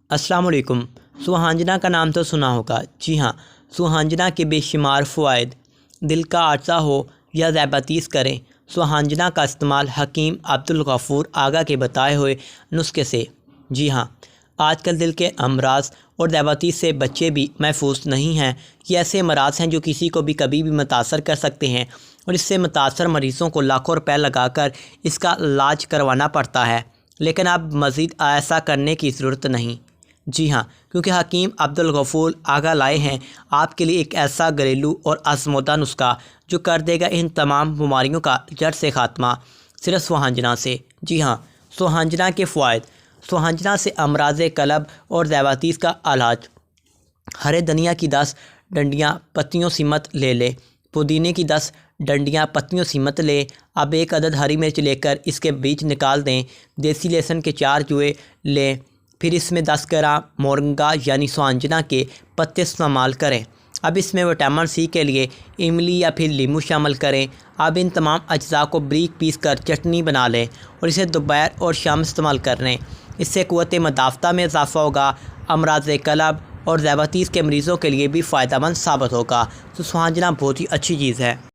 السلام علیکم۔ سوہانجنا کا نام تو سنا ہوگا۔ جی ہاں، سوہانجنا کے بے شمار فوائد۔ دل کا عارضہ ہو یا ذیابیطس کریں، سوہانجنا کا استعمال حکیم عبدالغفور آغا کے بتائے ہوئے نسخے سے۔ جی ہاں، آج کل دل کے امراض اور ذیابیطس سے بچے بھی محفوظ نہیں ہیں۔ یہ ایسے امراض ہیں جو کسی کو بھی کبھی بھی متاثر کر سکتے ہیں، اور اس سے متاثر مریضوں کو لاکھوں روپے لگا کر اس کا علاج کروانا پڑتا ہے، لیکن اب مزید ایسا کرنے کی ضرورت نہیں۔ جی ہاں، کیونکہ حکیم عبدالغفور آغا لائے ہیں آپ کے لیے ایک ایسا گھریلو اور آزمودہ نسخہ جو کر دے گا ان تمام بیماریوں کا جڑ سے خاتمہ، صرف سوہانجنا سے۔ جی ہاں، سوہانجنا کے فوائد۔ سوہانجنا سے امراض قلب اور ذیابیطس کا علاج۔ ہرے دھنیا کی 10 ڈنڈیاں پتیوں سمیت لے لیں۔ پودینے کی 10 ڈنڈیاں پتیوں سمیت لیں۔ اب 1 عدد ہری مرچ لے کر اس کے بیج نکال دیں۔ دیسی لہسن کے 4 جوئے لیں، پھر اس میں 10 گرام مورنگا یعنی سوہانجنا کے پتے استعمال کریں۔ اب اس میں وٹامن سی کے لیے املی یا پھر لیمو شامل کریں۔ اب ان تمام اجزاء کو باریک پیس کر چٹنی بنا لیں اور اسے دوپہر اور شام استعمال کر لیں۔ اس سے قوت مدافعت میں اضافہ ہوگا، امراض قلب اور ذیابیطس کے مریضوں کے لیے بھی فائدہ مند ثابت ہوگا۔ تو سوہانجنا بہت ہی اچھی چیز ہے۔